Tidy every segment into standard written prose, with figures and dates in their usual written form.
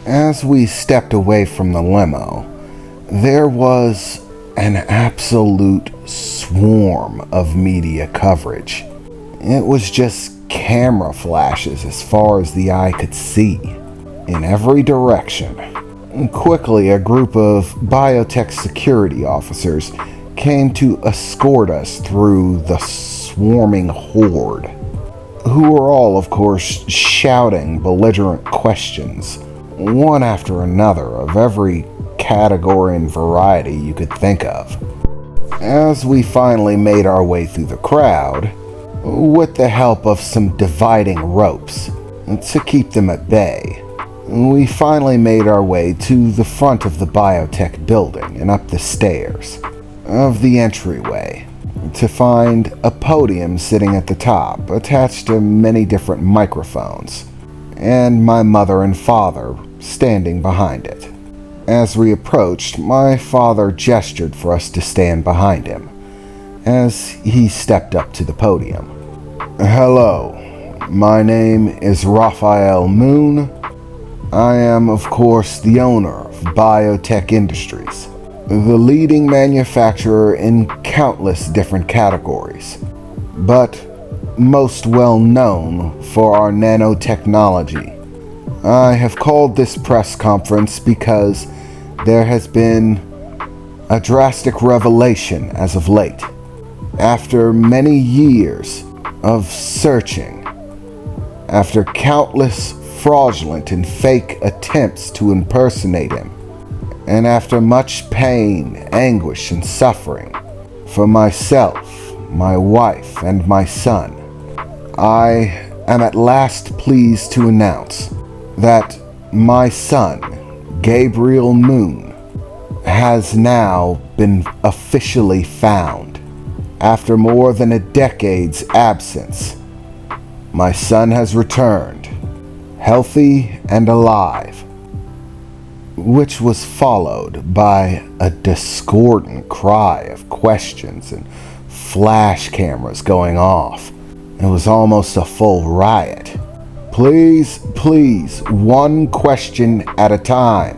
As we stepped away from the limo, there was an absolute swarm of media coverage. It was just camera flashes as far as the eye could see, in every direction. Quickly, a group of biotech security officers came to escort us through the swarming horde, who were all, of course, shouting belligerent questions, one after another, of every category and variety you could think of. As we finally made our way through the crowd, with the help of some dividing ropes to keep them at bay, we finally made our way to the front of the biotech building and up the stairs of the entryway to find a podium sitting at the top, attached to many different microphones, and my mother and father standing behind it. As we approached, my father gestured for us to stand behind him as he stepped up to the podium. "Hello, my name is Raphael Moon. I am, of course, the owner of Biotech Industries, the leading manufacturer in countless different categories, but most well known for our nanotechnology. I have called this press conference because there has been a drastic revelation as of late. After many years of searching, after countless fraudulent and fake attempts to impersonate him, and after much pain, anguish, and suffering for myself, my wife, and my son, I am at last pleased to announce that my son, Gabrial Moon, has now been officially found. After more than a decade's absence, my son has returned, healthy and alive," which was followed by a discordant cry of questions and flash cameras going off. It was almost a full riot. Please, one question at a time.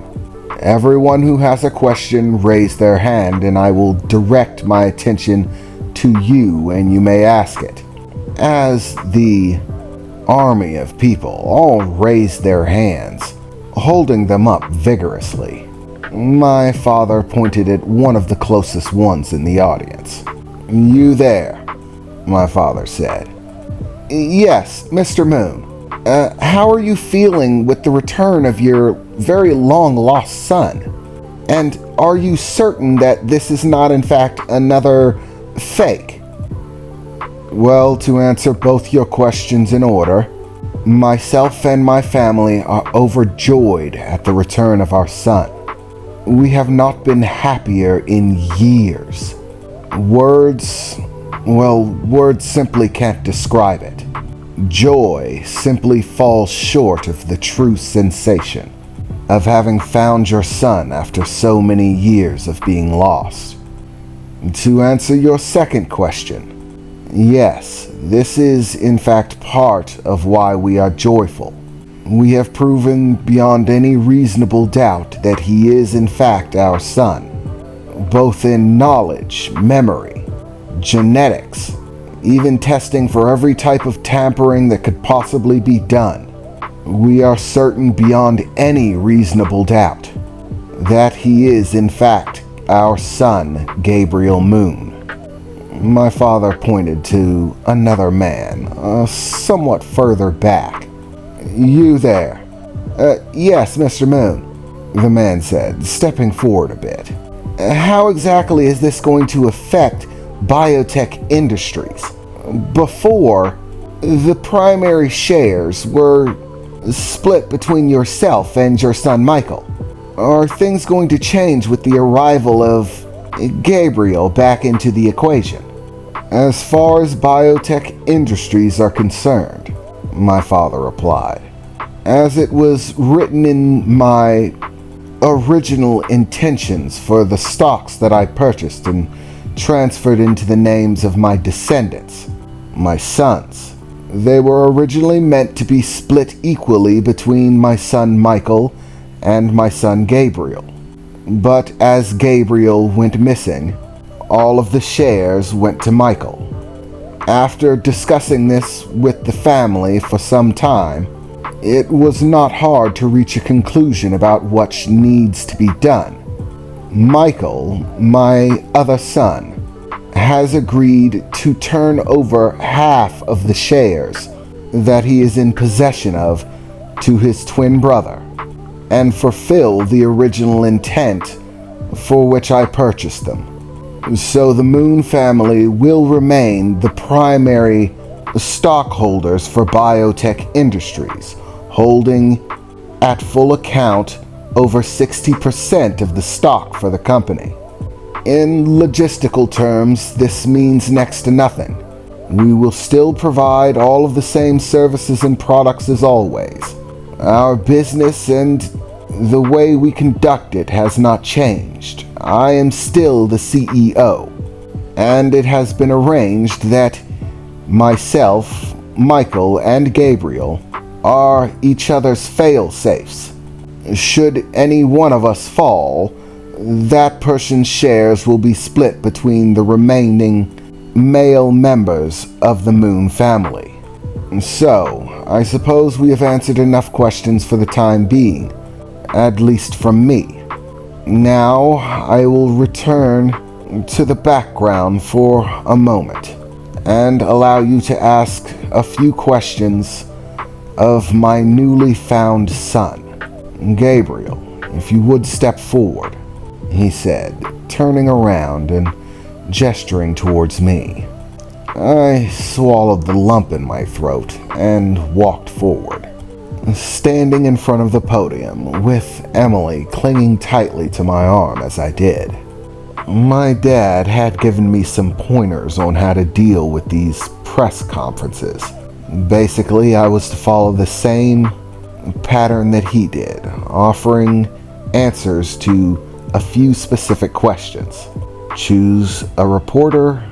Everyone who has a question, raise their hand and I will direct my attention to you and you may ask it." As the army of people all raised their hands, holding them up vigorously, my father pointed at one of the closest ones in the audience. "You there," my father said. "Yes, Mr. Moon. How are you feeling with the return of your very long-lost son? And are you certain that this is not in fact another fake?" "Well, to answer both your questions in order, myself and my family are overjoyed at the return of our son. We have not been happier in years. Words simply can't describe it. Joy simply falls short of the true sensation of having found your son after so many years of being lost. To answer your second question, yes, this is in fact part of why we are joyful. We have proven beyond any reasonable doubt that he is in fact our son, both in knowledge, memory, genetics, even testing for every type of tampering that could possibly be done. We are certain beyond any reasonable doubt that he is in fact our son, Gabrial Moon." My father pointed to another man, somewhat further back. "You there." Yes, Mr. Moon," the man said, stepping forward a bit. "How exactly is this going to affect Biotech Industries? Before, the primary shares were split between yourself and your son Michael. Are things going to change with the arrival of Gabriel back into the equation?" "As far as Biotech Industries are concerned," my father replied, "as it was written in my original intentions for the stocks that I purchased and transferred into the names of my descendants, my sons, They were originally meant to be split equally between my son Michael and my son Gabrial. But as Gabriel went missing, all of the shares went to Michael. After discussing this with the family for some time, it was not hard to reach a conclusion about what needs to be done. Michael, my other son, has agreed to turn over half of the shares that he is in possession of to his twin brother and fulfill the original intent for which I purchased them. So the Moon family will remain the primary stockholders for Biotech Industries, holding at full account over 60% of the stock for the company. In logistical terms, this means next to nothing. We will still provide all of the same services and products as always. Our business and the way we conduct it has not changed. I am still the CEO, and it has been arranged that myself, Michael, and Gabriel are each other's fail-safes. Should any one of us fall, that person's shares will be split between the remaining male members of the Moon family. So, I suppose we have answered enough questions for the time being, at least from me. Now, I will return to the background for a moment and allow you to ask a few questions of my newly found son. Gabriel, if you would step forward, he said, turning around and gesturing towards me. I swallowed the lump in my throat and walked forward, standing in front of the podium with Emily clinging tightly to my arm as I did. My dad had given me some pointers on how to deal with these press conferences. Basically, I was to follow the same pattern that he did, offering answers to a few specific questions. Choose a reporter,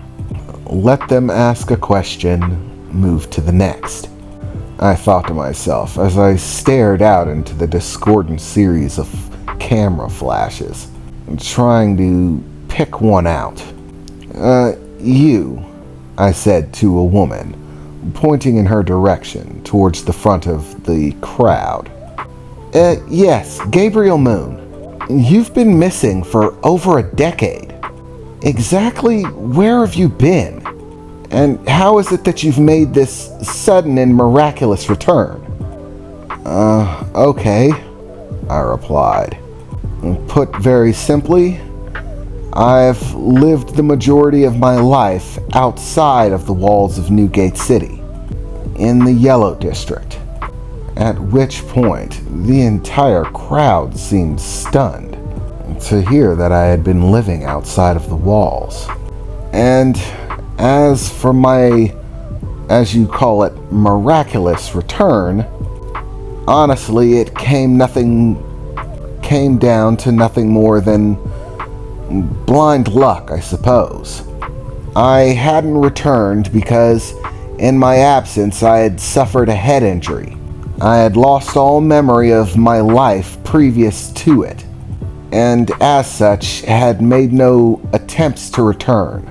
let them ask a question, move to the next. I thought to myself as I stared out into the discordant series of camera flashes, trying to pick one out. You, I said to a woman, pointing in her direction towards the front of the crowd. Yes, Gabriel Moon. You've been missing for over a decade. Exactly where have you been? And how is it that you've made this sudden and miraculous return? Okay, I replied. Put very simply, I've lived the majority of my life outside of the walls of Newgate City, in the Yellow District, at which point the entire crowd seemed stunned to hear that I had been living outside of the walls. And as for my, as you call it, miraculous return, honestly, it came down to nothing more than blind luck, I suppose. I hadn't returned because in my absence I had suffered a head injury. I had lost all memory of my life previous to it, and as such had made no attempts to return,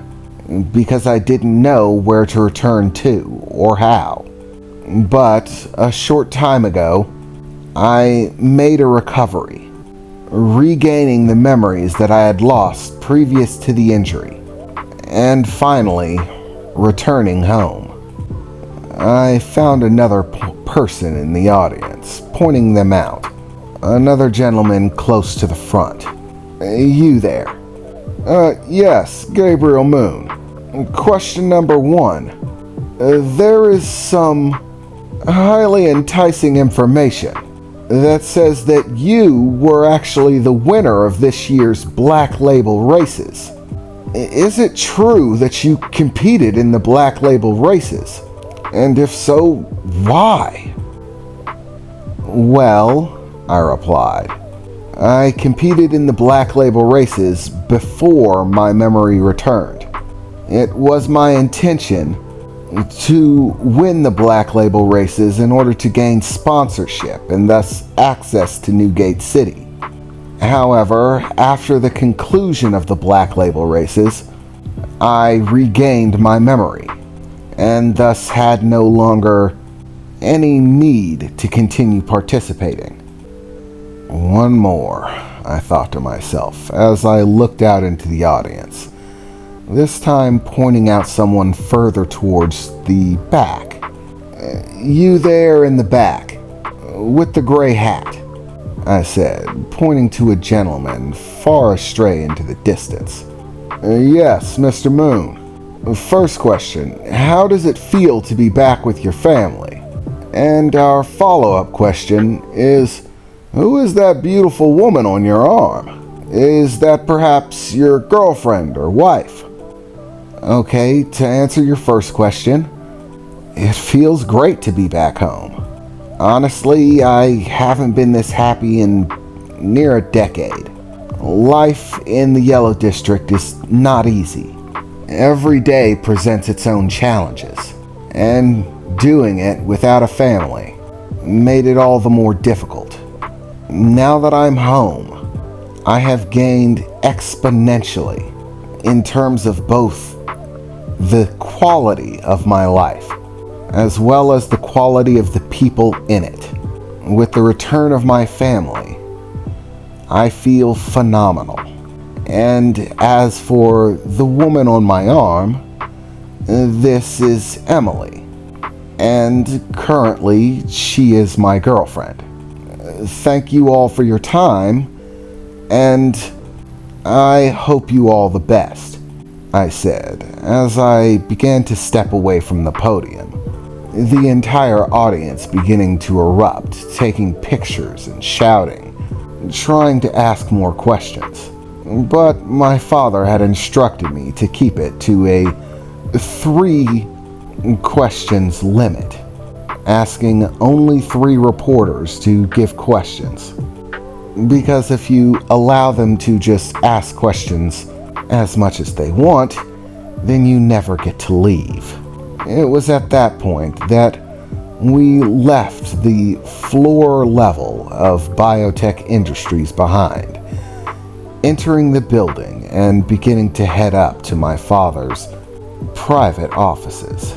because I didn't know where to return to or how. But a short time ago, I made a recovery, regaining the memories that I had lost previous to the injury, and finally returning home. I found another person in the audience, pointing them out. Another gentleman close to the front. You there. Yes, Gabriel Moon. Question number 1. There is some highly enticing information that says that you were actually the winner of this year's Black Label races. Is it true that you competed in the Black Label races? And if so, why? Well, I replied, I competed in the Black Label races before my memory returned. It was my intention to win the Black Label races in order to gain sponsorship and thus access to Newgate City. However, after the conclusion of the Black Label races, I regained my memory and thus had no longer any need to continue participating. One more, I thought to myself as I looked out into the audience, this time pointing out someone further towards the back. You there in the back, with the gray hat, I said, pointing to a gentleman far astray into the distance. Yes, Mr. Moon. First question, how does it feel to be back with your family? And our follow-up question is, who is that beautiful woman on your arm? Is that perhaps your girlfriend or wife? Okay, to answer your first question, it feels great to be back home. Honestly, I haven't been this happy in near a decade. Life in the Yellow District is not easy. Every day presents its own challenges, and doing it without a family made it all the more difficult. Now that I'm home, I have gained exponentially in terms of both the quality of my life as well as the quality of the people in it. With the return of my family, I feel phenomenal. And as for the woman on my arm, this is Emily, and currently she is my girlfriend. Thank you all for your time, and I hope you all the best, I said as I began to step away from the podium, the entire audience beginning to erupt, taking pictures and shouting, trying to ask more questions. But my father had instructed me to keep it to a 3 questions limit, asking only 3 reporters to give questions. Because if you allow them to just ask questions as much as they want, then you never get to leave. It was at that point that we left the floor level of Biotech Industries behind, entering the building and beginning to head up to my father's private offices.